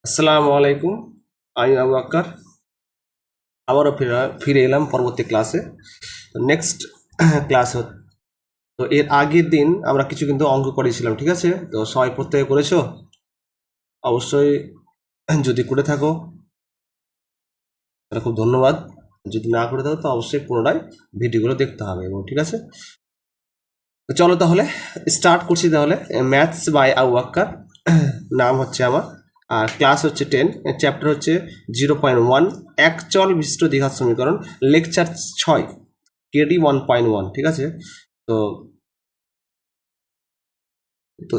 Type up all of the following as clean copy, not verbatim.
আসসালামু আলাইকুম। আমি আবু আক্কার আবারও ফিরে এলাম পরবর্তী ক্লাসে। নেক্সট ক্লাস তো এর আগের দিন আমরা কিছু কিন্তু অঙ্ক করেছিলাম, ঠিক আছে? তো সবাই প্রত্যেকে করেছো অবশ্যই। যদি করে থাকো তাহলে খুব ধন্যবাদ। যদি না করে থাকো তো অবশ্যই পুনরায় ভিডিওগুলো দেখতে হবে এবং ঠিক আছে। তো চলো তাহলে স্টার্ট করছি। তাহলে ম্যাথস বাই আবু আক্কার নাম হচ্ছে আমার, আর ক্লাস হচ্ছে 10, চ্যাপ্টার হচ্ছে 0.1 একচল বিশিষ্ট দ্বিঘাত সমীকরণ, লেকচার 6, কেডি 1.1, ঠিক আছে? তো তো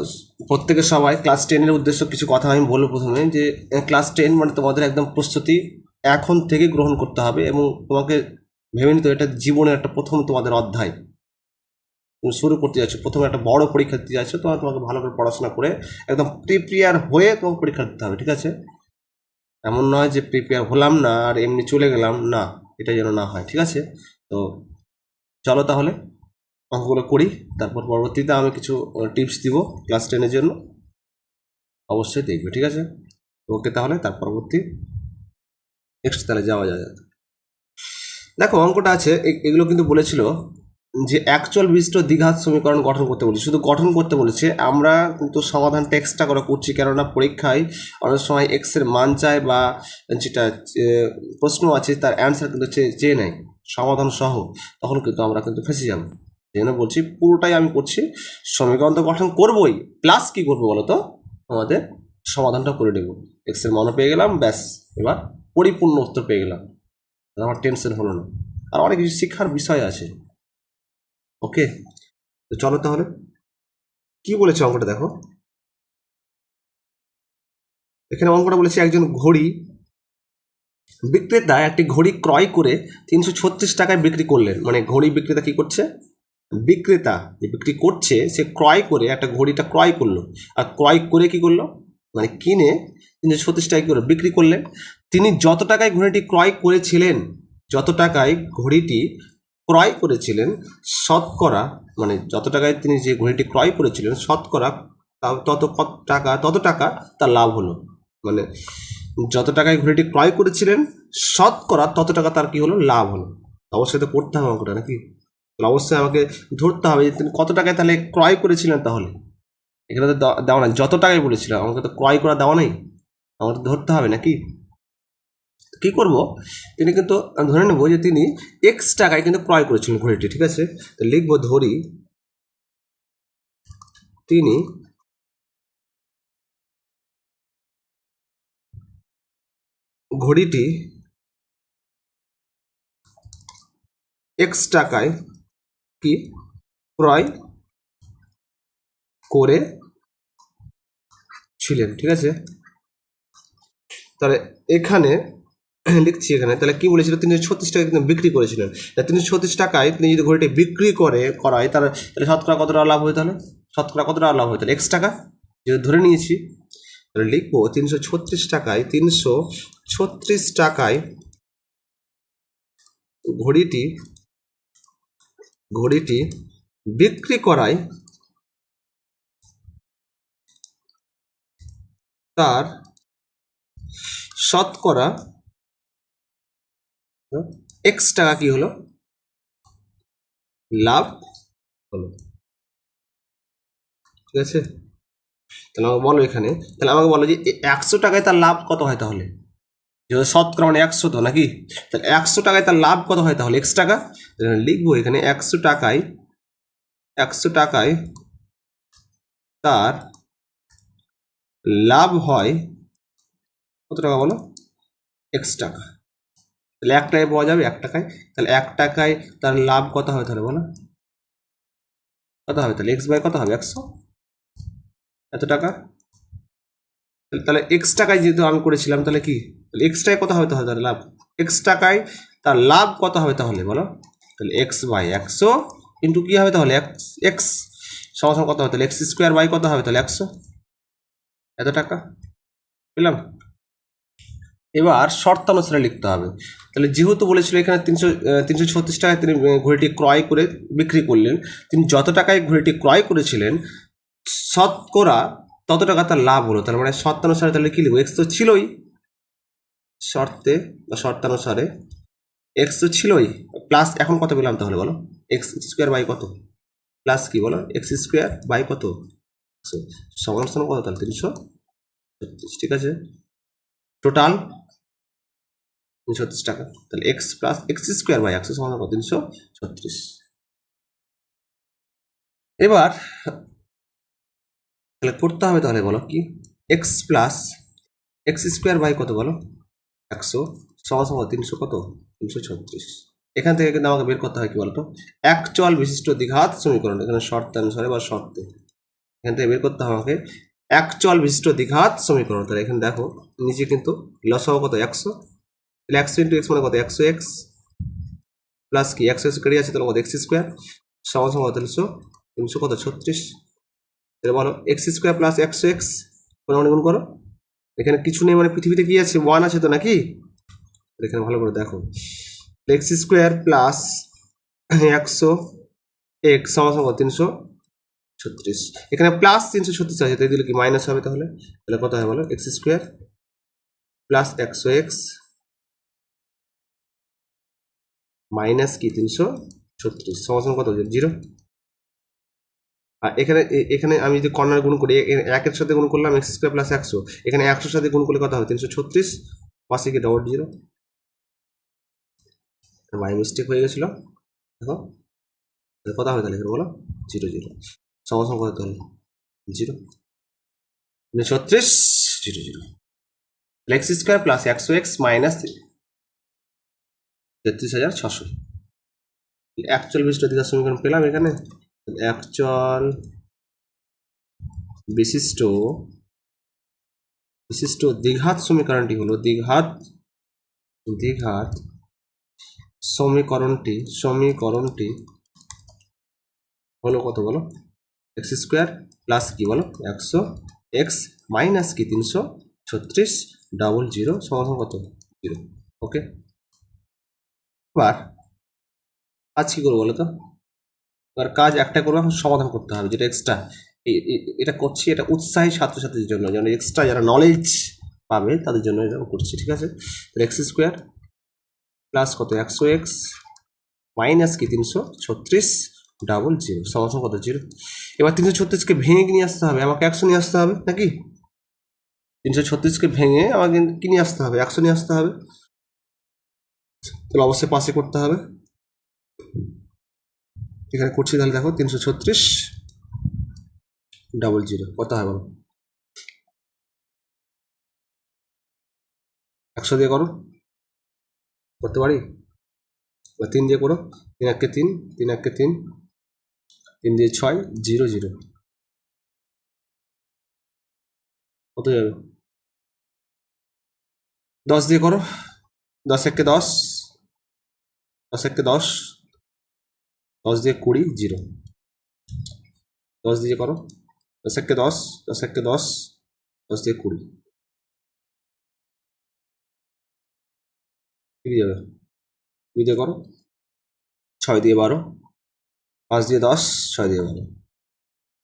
প্রত্যেকে সবাই ক্লাস 10-এর উদ্দেশ্য কিছু কথা আমি বলবো প্রথমে, যে ক্লাস 10 মানে তোমাদের একদম প্রস্তুতি এখন থেকে গ্রহণ করতে হবে এবং তোমাকে ভেবে নিতে হবে এটা জীবনের একটা প্রথম তোমাদের অধ্যায়। তুমি শুরু করতে যাচ্ছ, প্রথমে একটা বড় পরীক্ষা দিতে যাচ্ছ, তোমাকে ভালো করে পড়াশোনা করে একদম প্রিপেয়ার হয়ে তোমাকে পরীক্ষা দিতে হবে, ঠিক আছে? এমন নয় যে প্রিপেয়ার হলাম না আর এমনি চলে গেলাম, না, এটা যেন না হয়, ঠিক আছে? তো চলো তাহলে অঙ্কগুলো করি, তারপর পরবর্তীতে আমি কিছু টিপস দিব ক্লাস 10-এর জন্য, অবশ্যই দেখবে, ঠিক আছে? ওকে, তাহলে তার পরবর্তী নেক্সট তাহলে যাওয়া যায়। দেখো অঙ্কটা আছে, এগুলো কিন্তু বলেছিল যে অ্যাকচুয়াল বিশিষ্ট দ্বিঘাত সমীকরণ গঠন করতে বলেছে, শুধু গঠন করতে বলেছে। আমরা কিন্তু সমাধানটা এক্সট্রা করে করছি, কেননা পরীক্ষায় অনেক সময় এক্স এর মান চায় বা যেটা প্রশ্ন আছে তার অ্যান্সার কিন্তু চেয়ে নেয় সমাধান সহ, তখন কিন্তু আমরা কিন্তু ফেঁসে যাবো। এই জন্য বলছি পুরোটাই আমি করছি, সমীকরণ তো গঠন করবোই, প্লাস কি করবো বলো তো, আমাদের সমাধানটা করে নেব। এক্স এর মানও পেয়ে গেলাম, ব্যাস, এবার পরিপূর্ণ উত্তর পেয়ে গেলাম, আমার টেনশন হলো না। আর অনেক কিছু শিক্ষার বিষয় আছে। ওকে, তো চলো তাহলে কি বলেছে অঙ্কটা দেখো। এখানে অঙ্কটা বলেছে একজন ঘড়ি বিক্রেতা একটি ঘড়ি ক্রয় করে 336 টাকায় বিক্রি করলেন। মানে ঘড়ি বিক্রেতা কি করছে, বিক্রেতা যে বিক্রি করছে সে ক্রয় করে একটা ঘড়িটা ক্রয় করলো, আর ক্রয় করে কি করলো, মানে কিনে 336 টাকায় করে বিক্রি করলেন। তিনি যত টাকায় ঘড়িটি ক্রয় করেছিলেন, যত টাকায় ঘড়িটি ক্রয় করেছিলেন, শতকরা, মানে যত টাকায় তিনি যে ঘড়িটি ক্রয় করেছিলেন শতকরা তত টাকা তার লাভ হলো। মানে যত টাকায় ঘড়িটি ক্রয় করেছিলেন শতকরা তত টাকা তার কি হলো, লাভ হলো। অবশ্যই তো করতে হবে অঙ্কটা নাকি? অবশ্যই আমাকে ধরতে হবে যে তিনি কত টাকায় তাহলে ক্রয় করেছিলেন। তাহলে এখানে তো দেওয়া নাই, যত টাকায় বলেছিলাম, আমাকে তো ক্রয় করা দেওয়া নেই, আমাকে তো ধরতে হবে নাকি? কি করব, তিনি কিন্তু ধরে নেব যে তিনি এক্স টাকায় কিন্তু ক্রয় করেছিলেন ঘড়িটি, ঠিক আছে? তো লিখবো, ধরি তিনি ঘড়িটি এক্স টাকায় কি ক্রয় করেছিলেন, ঠিক আছে? তাহলে এখানে লিখছি, এখানে তাহলে কি বলেছিল, 336 টাকায় কিন্তু বিক্রি করেছিলেন। 336 টাকায় তিনি যদি ঘড়িটি বিক্রি করায় তাহলে শতকরা কত টাকা লাভ হয়, তাহলে শতকরা কত টাকা লাভ হয়, তাহলে এক্স টাকা যদি ধরে নিয়েছি, তাহলে লিখবো 336 টাকায়, 336 টাকায় ঘড়িটি বিক্রি করায় তার শতকরা এক্স টাকা কি হলো, লাভ হলো, ঠিক আছে? তাহলে আমাকে বলো এখানে, তাহলে আমাকে বলো যে 100 টাকায় তার লাভ কত হয়, তাহলে যেহেতু শতকরা মানে 100 তো নাকি, তাহলে 100 টাকায় তার লাভ কত হয়, তাহলে এক্স টাকা। লিখবো এখানে 100 টাকায় তার লাভ হয় কত টাকা বলো, এক্স টাকা। তাহলে 1 টাকায় পাওয়া যাবে, 1 টাকায়, তাহলে 1 টাকায় তার লাভ কত হবে, তাহলে বলো কত হবে, তাহলে এক্স বাই কত হবে, 100, এত টাকা। তাহলে এক্স টাকায় যেহেতু আমি করেছিলাম, তাহলে কি, তাহলে এক্স টাকায় কত হবে, তাহলে লাভ, এক্স টাকায় তার লাভ কত হবে, তাহলে বলো, তাহলে এক্স বাই 100 ইন্টু কী হবে, তাহলে এক্স সমান কত হবে, তাহলে এক্স স্কোয়ার বাই কত হবে, তাহলে 100, এত টাকা পেলাম। এবার শর্তানুসারে লিখতে হবে। তাহলে যেহেতু বলেছিল এখানে 336 টাকায় তিনি ঘড়িটি ক্রয় করে বিক্রি করলেন, তিনি যত টাকায় ঘড়িটি ক্রয় করেছিলেন শতকরা তত টাকা তার লাভ হলো, তার মানে শর্তানুসারে তাহলে কি লিখবো, এক্স তো ছিলই শর্তে বা শর্তানুসারে এক্স তো ছিলই, প্লাস এখন কত পেলাম তাহলে বলো, এক্স স্কোয়ার বাই কত, প্লাস কি বলো এক্স স্কোয়ার বাই কত, সমান সমান কত তাহলে 336, ঠিক আছে, টোটাল 336 টাকা, তাহলে x plus x square by 100 সমান কত 336। এবার তাহলে করতে হবে তাহলে বলো কি, x plus x square by কত বলো 100 সমান সমান 300 কত 336। এখান থেকে কিন্তু আমাকে বের করতে হয় কি বলতো, এক চল বিশিষ্ট দ্বিঘাত সমীকরণ, এখানে শর্তানুসারে বা শর্তে এখান থেকে বের করতে হবে আমাকে এক চল বিশিষ্ট দ্বিঘাত সমীকরণ। তাহলে এখানে দেখো নিচে কিন্তু লসাগু কত 100, তাহলে 100 ইন্টু এক্স মানে কত 100 এক্স প্লাস কি 100 কেটে আছে তাহলে কত এক্স স্কোয়ার সমান সমান 300 কত 36। তাহলে বলো এক্স স্কোয়ার প্লাস 100 এক্স গুণ করো, এখানে কিছু নেই মানে পৃথিবীতে কি আছে 1 আছে তো নাকি, এখানে ভালো করে দেখো এক্স স্কোয়ার প্লাস 100 এক্স সমান সমান 336, এখানে প্লাস 336 আছে তাই দিলে কি মাইনাস হবে, তাহলে তাহলে কত হয় বলো x square plus 100 x minus কি 336 সমান সমান কত 0। আর এখানে এখানে আমি যদি কর্নার গুণ করি, একের সাথে গুণ করলাম এক্স স্কোয়ার প্লাস 100, এখানে 100 সাথে গুণ করলে কত হবে 336, পাশে কি ডবল 0, বাই মিস্টেক হয়ে গেছিল দেখো, কত হবে তাহলে এখানে বলো 0 0 সমান সমান কত তাহলে 0 36 0 0, x square plus 100 x minus 33,600, একচল বিশিষ্ট দ্বিঘাত সমীকরণ পেলাম এখানে, একচল বিশিষ্ট বিশিষ্ট দ্বিঘাত সমীকরণটি হলো দ্বিঘাত সমীকরণটি হলো কত বলো এক্স স্কোয়ার প্লাস কি বলো 100 এক্স মাইনাস কি 336 ডাবল 0 সমান কত 0। ওকে, এবার কাজ কি করবো বলো তো, এবার কাজ একটা করবো, এখন সমাধান করতে হবে যেটা এক্সট্রা, এটা করছি এটা উৎসাহী ছাত্রছাত্রীদের জন্য, যেন এক্সট্রা যারা নলেজ পাবে তাদের জন্য এটা করছি, ঠিক আছে। এক্স স্কোয়ার প্লাস কত 100 এক্স মাইনাস কি 336 ডাবল 0 সমান কত 0। এবার 336কে ভেঙে নিয়ে আসতে হবে, আমাকে 100 নিয়ে আসতে হবে নাকি, 336কে ভেঙে আমাকে কি নিয়ে আসতে হবে 100 নিয়ে আসতে হবে, তাহলে অবশ্যই পাশে করতে হবে, এখানে করছি তাহলে দেখো 336 ডাবল 0 কত হয় বলো 100 দিয়ে করো, করতে পারি, বা 3 দিয়ে করো, 3 1 3 3 1 3 3 দিয়ে 6 0 0 কত যাবে 10 দিয়ে করো, 10 1 10 10 1 10 10 দিয়ে 20 0, 10 দিয়ে করো 10 1 10 10 1 10 10 দিয়ে 20 কি যাবে 2 দিয়ে করো, 6 দিয়ে 12 5 দিয়ে 10 6 দিয়ে 12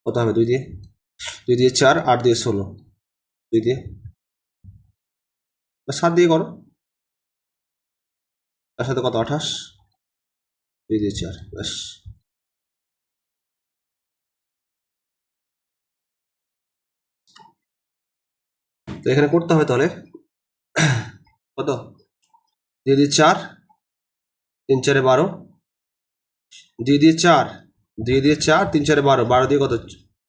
কত হবে 2 দিয়ে 4 8 দিয়ে 16 2 দিয়ে 7 দিয়ে করো, তার সাথে কত 28 2 দিয়ে 4 ব্যাস। তো এখানে করতে হবে তাহলে কত 2 দিয়ে 4 3 4 12 2 দিয়ে 4 2 দিয়ে 4 3 4 12 12 দিয়ে কত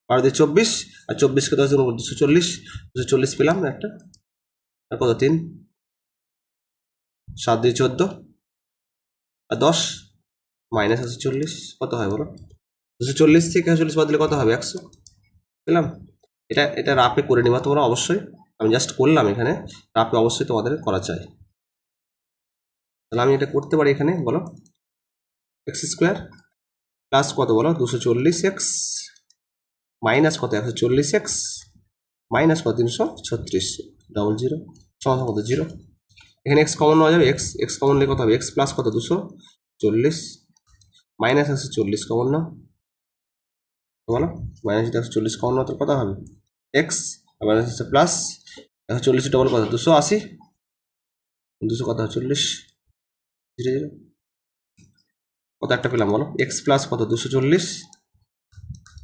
12 দিয়ে 24 আর 24কে 10 দিয়ে 240 240 পেলাম একটা, আর কত 3 7 দিয়ে 14 আর 10 মাইনাস আছে 40 কত হয় বলো 240 থেকে 40 বাদ দিলে কত হবে 100 পেলাম। এটা রাপে করে নিবা তোমরা অবশ্যই, আমি জাস্ট করলাম এখানে, রাপে অবশ্যই তোমাদের করা চাই। তাহলে আমি এটা করতে পারি এখানে বলো এক্স স্কোয়ার প্লাস কত বলো 240 এক্স মাইনাস কত 140 এক্স মাইনাস কত 336 ডাবল 0 সমান কত 0, এখানে এক্স কমন নেওয়া যাবে, এক্স কমন নিলে কত হবে এক্স প্লাস কত 240 মাইনাস 140 কমন নাও বলো, মাইনাস 140 কমন নাও তো কত হবে এক্স আবার হচ্ছে প্লাস 140 ডবল কত 280, 200 কত 40, ধীরে ধীরে কত একটা পেলাম বলো, এক্স প্লাস কত 240,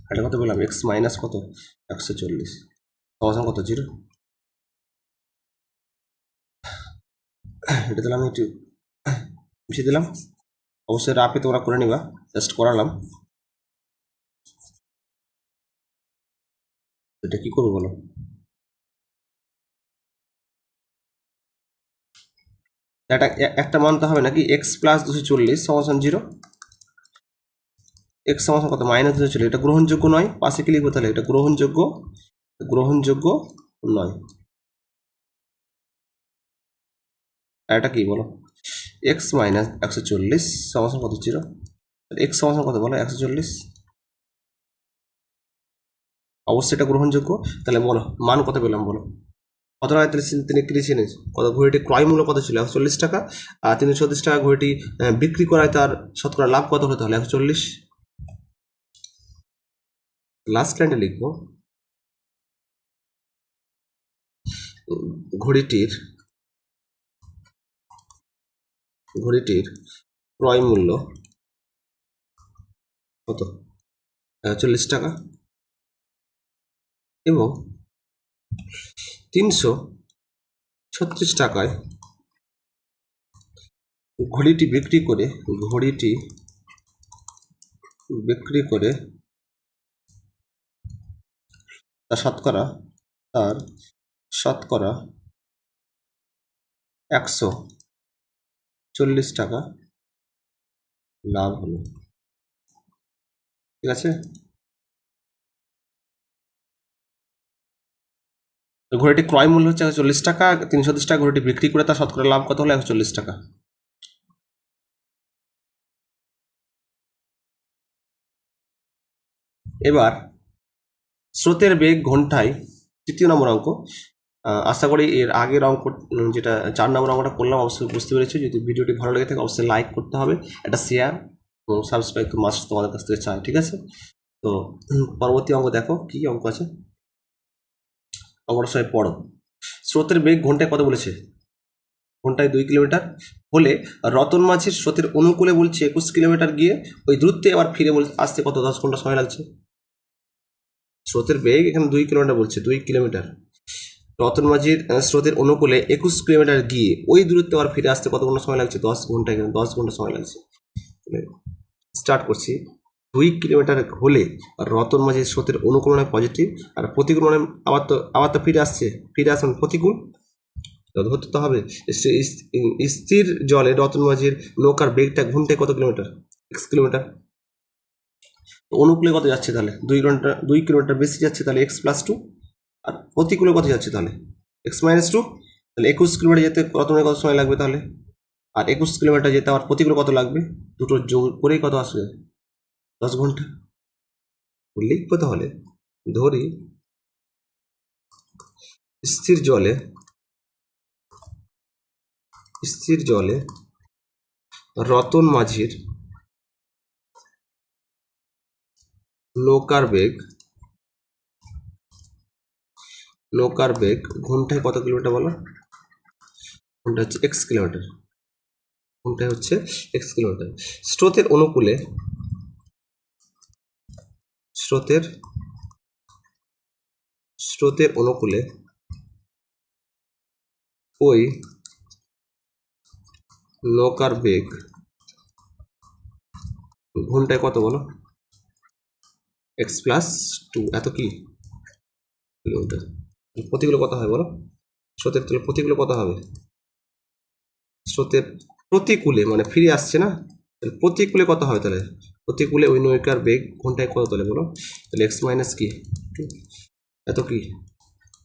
এটা কত পেলাম এক্স মাইনাস কত 140, সমাধান কত 0। এটা দিলাম একটু মিশিয়ে দিলাম, অবশ্যই রাফে তোমরা করে নিবা, জাস্ট করালাম। এটা কি করবো বলো, একটা মানতে হবে নাকি, এক্স প্লাস 240 সমাধান 0, এক্স সমাধান কত মাইনাস 240, এটা গ্রহণযোগ্য নয়, পাশে কি লিখবো তাহলে, এটা গ্রহণযোগ্য নয়। আর এটা কি বলো, এক্স মাইনাস 140 সমাধান কত 0, এক্স সমাধান কত বলো 140, অবশ্যই এটা গ্রহণযোগ্য। তাহলে বলো মান কত পেলাম বলো, কত টাকা তিনি কিনেছেন, কত ঘড়িটি ক্রয় মূল্য কত ছিল 140 টাকা, আর 336 টাকা ঘড়িটি বিক্রি করায় তার শতকরা লাভ কত হতে হলে 140। লাস্ট লাইনটা লিখবো, ঘড়িটির ক্রয় মূল্য কত 140 টাকা এবং 336 টাকায় ঘড়িটি বিক্রি করে তার শতকরা 140 টাকা লাভ হলো, ঠিক আছে। ঘড়িটি ক্রয় মূল্য হচ্ছে 140 টাকা, 330 টাকা ঘড়িটি বিক্রি করে তার শতকরা লাভ কত হলো 140 টাকা। এবার স্রোতের বেগ ঘন্টায়, তৃতীয় নম্বর অঙ্ক। আশা করি এর আগের অঙ্ক যেটা 4 নম্বর অঙ্কটা করলাম অবশ্যই বুঝতে পেরেছি। যদি ভিডিওটি ভালো লেগে থাকে অবশ্যই লাইক করতে হবে, একটা শেয়ার এবং সাবস্ক্রাইব তো মাস্ট তোমাদের কাছ থেকে চাই, ঠিক আছে। তো পরবর্তী অঙ্ক দেখো কি অঙ্ক আছে, অঙ্কটা সবাই পড়ো। স্রোতের বেগ ঘন্টায় কত বলেছে, ঘন্টায় 2 কিলোমিটার হলে রতন মাঝির স্রোতের অনুকূলে বলছে 21 কিলোমিটার গিয়ে ওই দূরত্বে আবার ফিরে আসতে কত 10 ঘন্টা সময় লাগছে। স্রোতের বেগ এখানে 2 কিলোমিটার বলছে, 2 কিলোমিটার, রতন মাঝির স্রোতের অনুকূলে 21 কিলোমিটার গিয়ে ওই দূরত্বে আবার ফিরে আসতে কত ঘন্টা সময় লাগছে, 10 ঘন্টা, এখানে 10 ঘন্টা সময় লাগছে। স্টার্ট করছি, 2 কিলোমিটার হলে রতন মাঝির স্রোতের অনুকূল মানে পজিটিভ, আর প্রতিকূল মানে আবার তো ফিরে আসছে মানে প্রতিকূল, ধরতে তো হবে। স্থির জলে রতন মাঝির নৌকার বেগটা ঘন্টায় কত কিলোমিটার, 6 কিলোমিটার। অনুকূলে কত যাচ্ছে তাহলে 2 কিলোমিটার বেশি যাচ্ছে, তাহলে x+2, আর প্রতিকূলে কত যাচ্ছে তাহলে x-2, তাহলে 21 কিলোমিটার যেতে রতনের কত সময় লাগবে তাহলে, আর 21 কিলোমিটার যেতে আবার প্রতিকূলে কত লাগবে, দুটো যোগ করেই কত আসবে 10 ঘন্টা। লিখবো তাহলে, ধরি স্থির জলে রতন মাঝির নৌকার বেগ ঘন্টায় কত কিলোমিটার বলো, ঘন্টা হচ্ছে x কিলোমিটার, ঘন্টায় হচ্ছে x কিলোমিটার। স্রোতের অনুকূলে ওই নৌকার বেগ ঘন্টায় কত বলো, x+2, এত কি কিলোমিটার। প্রতিকূলে কত হয় বলো, স্রোতের তাহলে প্রতিকূলে কত হবে, স্রোতের প্রতিকূলে মানে ফিরে আসছে না, প্রতিকূলে কত হবে তাহলে, প্রতিকূলে ওই নৌকার বেগ ঘন্টায় কত তাহলে বলো, তাহলে x মাইনাস কি এত কি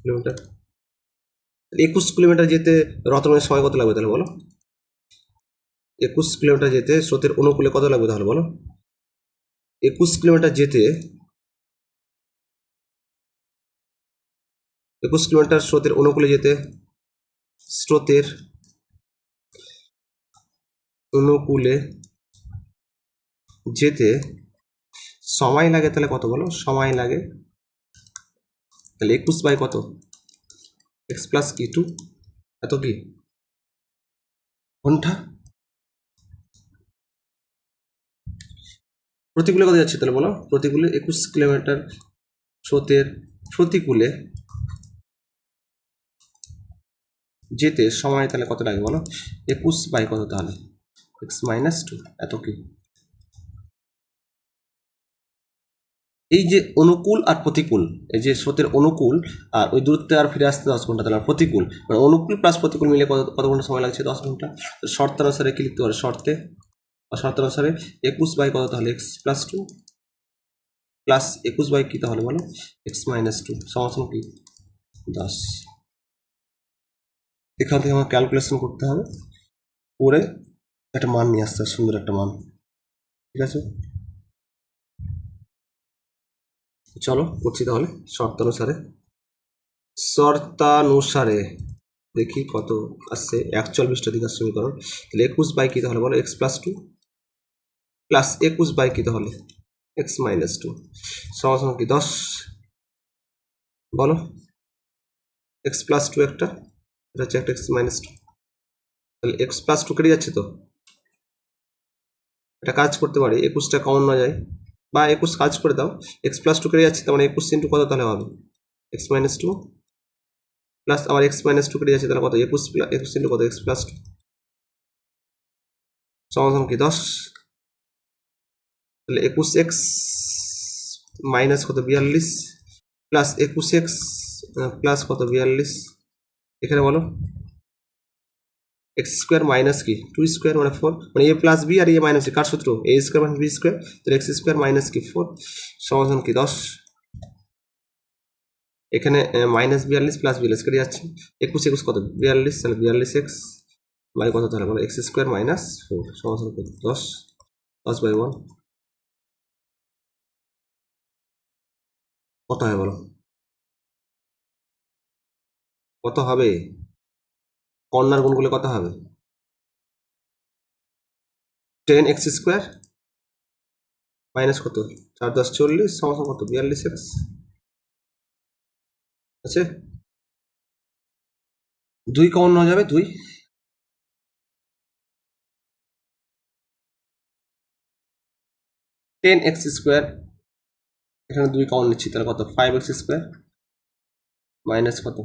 কিলোমিটার। 21 কিলোমিটার যেতে রতনের সময় কত লাগবে তাহলে বলো, 21 কিলোমিটার যেতে স্রোতের অনুকূলে কত লাগবে তাহলে বলো, 21 কিলোমিটার যেতে 21 কিলোমিটার স্রোতের অনুকূলে যেতে, স্রোতের অনুকূলে যেতে সময় লাগে তাহলে কত বলো, সময় লাগে তাহলে 21 বাই কত, এক্স প্লাস কি 2, এত কি কোনটা প্রতিকূলে কত যাচ্ছে তাহলে বলো, প্রতিকূলে 21 কিলোমিটার স্রোতের প্রতিকূলে যেতে সময় তাহলে কত লাগে বলো, 21 বাই কত তাহলে এক্স মাইনাস 2, এত কি। এই যে অনুকূল আর প্রতিকূল, এই যে স্রোতের অনুকূল আর ওই দূরত্বে আর ফিরে আসতে 10 ঘন্টা, তাহলে প্রতিকূল মানে অনুকূল প্লাস প্রতিকূল মিলে কত ঘন্টা সময় লাগছে, 10 ঘন্টা। শর্ত অনুসারে কি লিখতে পারে, শর্তে বা শর্ত অনুসারে 21 বাই কত তাহলে এক্স প্লাস 2 প্লাস 21 বাই কি তাহলে বলো এক্স মাইনাস 2 সমান কি 10। এখান থেকে আমার ক্যালকুলেশন করতে হবে, করে একটা মান নিয়ে আসতে হবে, সুন্দর একটা মান, ঠিক আছে। চলো করছি তাহলে শর্তানুসারে দেখি কত আসছে, 41টা দ্বিঘাত সমীকরণ। তাহলে 21 বাই কি তাহলে বলো এক্স প্লাস 2 প্লাস 21 বাই কি তাহলে এক্স মাইনাস 2 সমান কি 10 বলো, এক্স প্লাস 2 একটা, এটা হচ্ছে একটা এক্স মাইনাস 2, তাহলে এক্স প্লাস 2 কেটে যাচ্ছে তো, একটা কাজ করতে পারি 21টা কমন না যায়, বা 21 কাজ করে দাও, এক্স প্লাস 2 কেটে যাচ্ছে, তার মানে 21 ইন্টু কত তাহলে হবে এক্স মাইনাস 2 প্লাস আবার এক্স মাইনাস 2 কেটে যাচ্ছে, তাহলে কত 21 ইন্টু কত এক্স প্লাস 2 সমান কি 10। তাহলে 21x মাইনাস কত 42 প্লাস 21x প্লাস কত 42, এখানে বলো এক্স স্কোয়ার মাইনাস কি 2 স্কোয়ার মানে 4, মানে এ প্লাস বি আর এ মাইনাস বি কার সূত্র, এ স্কোয়ার মানে বি স্কোয়ার, তাহলে এক্স স্কোয়ার মাইনাস কি 4 সমান কি 10। এখানে মাইনাস 42 প্লাস 42 কেটে যাচ্ছে, 21 কত 42, তাহলে 42x বাই কত তাহলে বলো এক্স স্কোয়ার মাইনাস 4 সমান কত 10, 10 বাই 1 কত হয় বলো, কত হবে, কর্নার গুণগুলো কত হবে 10x স্কোয়ার মাইনাস কত 4 10 40 সমান কত 42x আছে, 2 কমন নেওয়া যাবে 2, 10x স্কোয়ার এখানে 2 কমন নিচ্ছি, তাহলে কত 5x স্কোয়ার মাইনাস কত,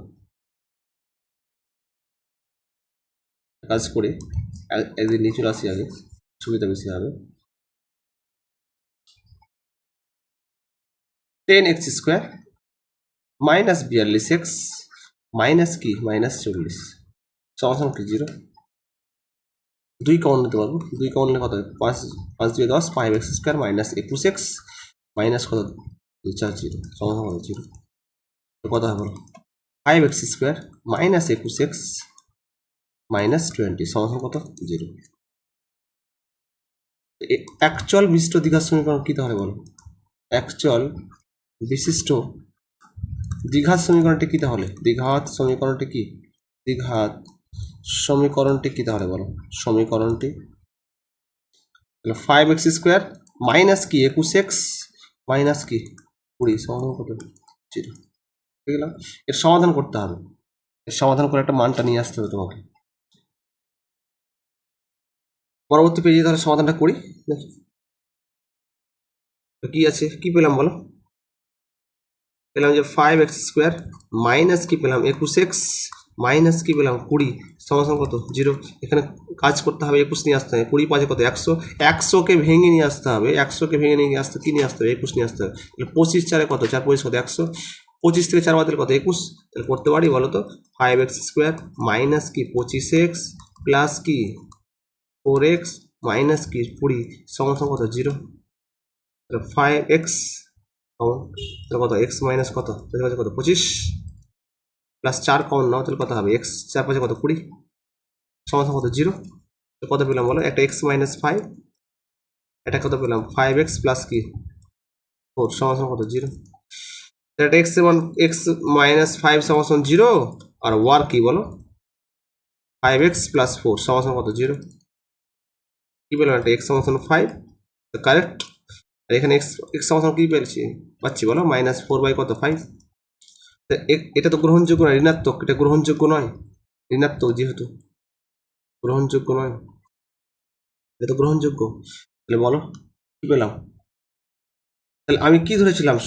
কাজ করে একদিন নিচে আসি আগে সুবিধা বেশি হবে, 10x square minus 42x minus কি মাইনাস 40 সমান কি 0, 2 কমন নিতে পারবো, 2 কমন নিলে কত 5 5 2 10 5x square minus 21x minus কত 4 0 সমান কত 0, তো কত হবে বলো 5x square minus 21x minus 20 সমান কত 0। অ্যাকচুয়াল বিশিষ্ট দ্বিঘাত সমীকরণ কি তাহলে বলো, অ্যাকচুয়াল বিশিষ্ট দ্বিঘাত সমীকরণটি কি তাহলে, দ্বিঘাত সমীকরণটি কি, দ্বিঘাত সমীকরণটি কি তাহলে বলো, সমীকরণটি তাহলে 5x স্কোয়ার মাইনাস কি 21x মাইনাস কি 20 সমান কত 0, ঠিক গেলাম। এর সমাধান করতে হবে, এর সমাধান করে একটা মানটা নিয়ে আসতে হবে তোমাকে, পরবর্তী পেজে তাহলে সমাধানটা করি দেখি কি আছে, কি পেলাম বলো, পেলাম যে 5x স্কোয়ার মাইনাস কি পেলাম 21x মাইনাস কি পেলাম 20 সমান কত 0, এখানে কাজ করতে হবে 21 নিয়ে আসতে হবে, 20 5 কত 100, 100কে ভেঙে নিয়ে আসতে হবে, 100কে ভেঙে নিয়ে আসতে কি নিয়ে আসতে হবে 21 নিয়ে আসতে হবে, তাহলে 25 4 কত 4 25 কত 100, 25 থেকে 4 বাদ দিলে কত 21, তাহলে করতে পারি বলো তো 5x স্কোয়ার মাইনাস কি 25x প্লাস কি 4x মাইনাস কি 20 সমান কত 0, তাহলে 5x কমন তাহলে কত এক্স মাইনাস কত তাহলে কত 25 প্লাস 4 কমন নাও তাহলে কত হবে এক্স 4 5 কত 20 সমান কত 0, কত পেলাম বলো একটা এক্স মাইনাস 5, এটা কত পেলাম 5x প্লাস কি 4 সমান কত 0, এটা এক্স মান এক্স মাইনাস 5 সমান 0 আর ওয়ার কি বলো 5x প্লাস 4 সমান কত 0, কি পেলাম একটা এক্স সমান 5 কারেক্ট, আর এখানে এক্স এক্স সমান কি পেয়েছি পাচ্ছি বলো মাইনাস 4 বাই কত 5, এটা তো গ্রহণযোগ্য নয়, ঋণাত্মক, এটা গ্রহণযোগ্য নয়, ঋণাত্মক যেহেতু গ্রহণযোগ্য নয়, এটা তো গ্রহণযোগ্য। তাহলে বলো কি পেলাম? তাহলে আমি কি ধরেছিলাম,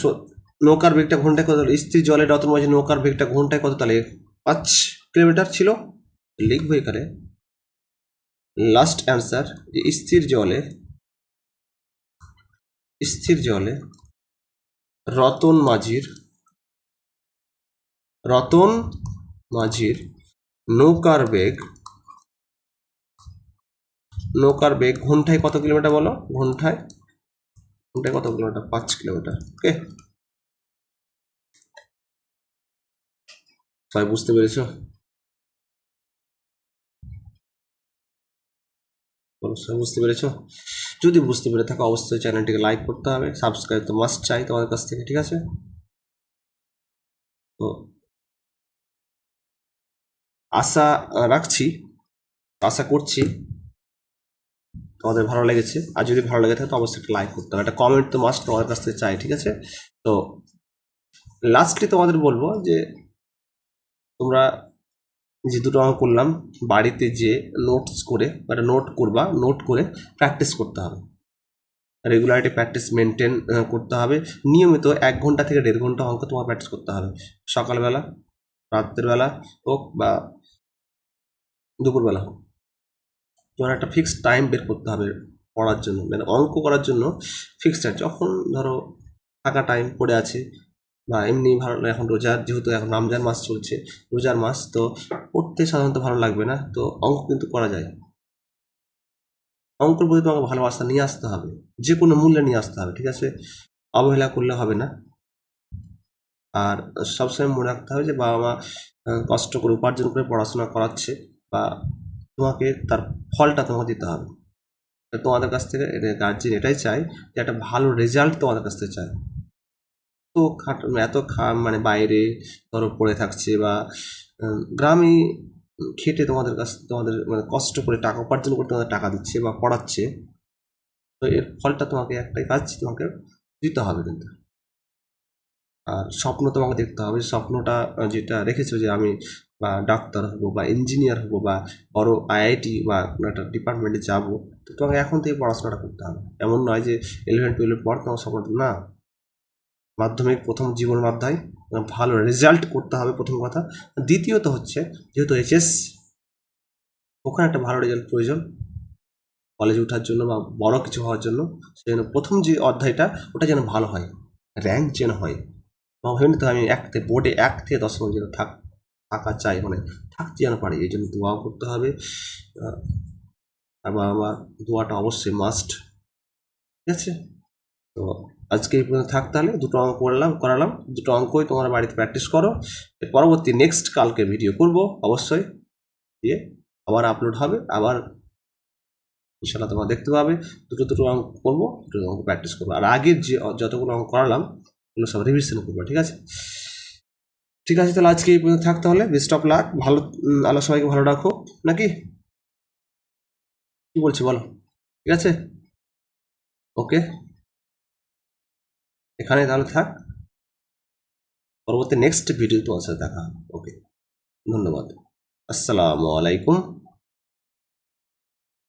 নৌকার বেগটা ঘন্টায় কত, স্থির জলে রতন মাঝি নৌকার বেগটা ঘন্টায় কত, তাহলে 5 কিলোমিটার ছিল। লিখবো এখানে লাস্ট অ্যান্সার, যে স্থির জলে রতন মাঝির নৌকার বেগ ঘন্টায় কত কিলোমিটার বলো, ঘন্টায় কত কিলোমিটার, 5 কিলোমিটার। ওকে, সবাই বুঝতে পেরেছো? সবাই বুঝতে পেরেছো? যদি বুঝতে পেরে থাকো অবশ্যই চ্যানেলটিকে লাইক করতে হবে, সাবস্ক্রাইব তো মাস্ট চাই তোমাদের কাছ থেকে, ঠিক আছে? তো আশা রাখছি, আশা করছি তোমাদের ভালো লেগেছে। আর যদি ভালো লেগে থাকে তো অবশ্যই একটা লাইক করতে হবে, একটা কমেন্ট তো মাস্ট তোমাদের কাছ থেকে চাই, ঠিক আছে? তো লাস্টলি তোমাদের বলবো যে তোমরা যে দুটো অঙ্ক করলাম, বাড়িতে যে নোটস করে একটা নোট করে প্র্যাকটিস করতে হবে, রেগুলারিটি প্র্যাকটিস মেনটেন করতে হবে। নিয়মিত 1 ঘন্টা থেকে 1.5 ঘন্টা অঙ্ক তোমার প্র্যাকটিস করতে হবে, সকালবেলা, রাত্রের বেলা হোক বা দুপুরবেলা হোক। তোমার একটা ফিক্সড টাইম বের করতে হবে পড়ার জন্য, মানে অঙ্ক করার জন্য ফিক্সড টাইম। যখন ধরো ফাঁকা টাইম পড়ে আছে বা এমনি ভালো, এখন যেহেতু এখন রমজান মাস চলছে, রোজার মাস, তো পড়তে সাধারণত ভালো লাগবে না, তো অঙ্ক কিন্তু করা যায়। অঙ্কের প্রতি তোমাকে ভালোবাসা নিয়ে আসতে হবে, যে কোনো মূল্যে নিয়ে আসতে হবে, ঠিক আছে? অবহেলা করলে হবে না। আর সবসময় মনে রাখতে হবে যে বাবা মা কষ্ট করে উপার্জন করে পড়াশোনা করাচ্ছে, বা তোমাকে তার ফলটা তোমাকে দিতে হবে। তোমাদের কাছ থেকে গার্জেন এটাই চাই যে একটা ভালো রেজাল্ট তোমাদের কাছ থেকে চায়। তো মানে বাইরে ধরো পড়ে থাকছে বা গ্রামে খেটে তোমাদের মানে কষ্ট করে টাকা উপার্জন করে তোমাদের টাকা দিচ্ছে বা পড়াচ্ছে, তো এর ফলটা তোমাকে একটাই কাজ, তোমাকে দিতে হবে কিন্তু। আর স্বপ্ন তোমাকে দেখতে হবে, স্বপ্নটা যেটা রেখেছো যে আমি বা ডাক্তার হবো বা ইঞ্জিনিয়ার হবো বা বড় আইআইটি বা কোনো একটা ডিপার্টমেন্টে যাবো, তো তোমাকে এখন থেকে পড়াশোনাটা করতে হবে। এমন নয় যে 11-12 পর তোমার স্বপ্ন না। মাধ্যমিক প্রথম জীবন অধ্যায়, ভালো রেজাল্ট করতে হবে প্রথম কথা। দ্বিতীয়ত হচ্ছে যেহেতু এইচএস, ওখানে একটা ভালো রেজাল্ট প্রয়োজন কলেজে ওঠার জন্য বা বড় কিছু হওয়ার জন্য। সেই জন্য প্রথম যে অধ্যায়টা ওটা যেন ভালো হয়, র্যাঙ্ক যেন হয়। ভেবে তো আমি বোর্ডে 1 থেকে 10 যেন থাকা চাই, মানে থাকতে যেন পারি, এই জন্য দোয়াও করতে হবে। আবার আমার দোয়াটা অবশ্যই মাস্ট, ঠিক আছে? তো আজকে এই পর্যন্ত থাক, তাহলে 2টো অঙ্ক করালাম, 2টো অঙ্কই তোমার বাড়িতে প্র্যাকটিস করো। এর পরবর্তী নেক্সট কালকে ভিডিও করব অবশ্যই, দিয়ে আবার আপলোড হবে, আবার ইনশাল্লাহ তোমরা দেখতে পাবে। দুটো অঙ্ক করবো, 2টো অঙ্ক প্র্যাকটিস করবো, আর আগের যে যতগুলো অঙ্ক করালাম এগুলো সব রিভিশন করবো, ঠিক আছে? ঠিক আছে, তাহলে আজকে এই পর্যন্ত থাক, তাহলে বেস্ট অফ লাক। ভালো, আল্লাহ সবাইকে ভালো রাখো, নাকি কি বলছি বলো? ঠিক আছে, ওকে, এখানে তাহলে থাক, পরবর্তী নেক্সট ভিডিও তোমার সাথে দেখা হবে। ওকে, ধন্যবাদ, আসসালামু আলাইকুম।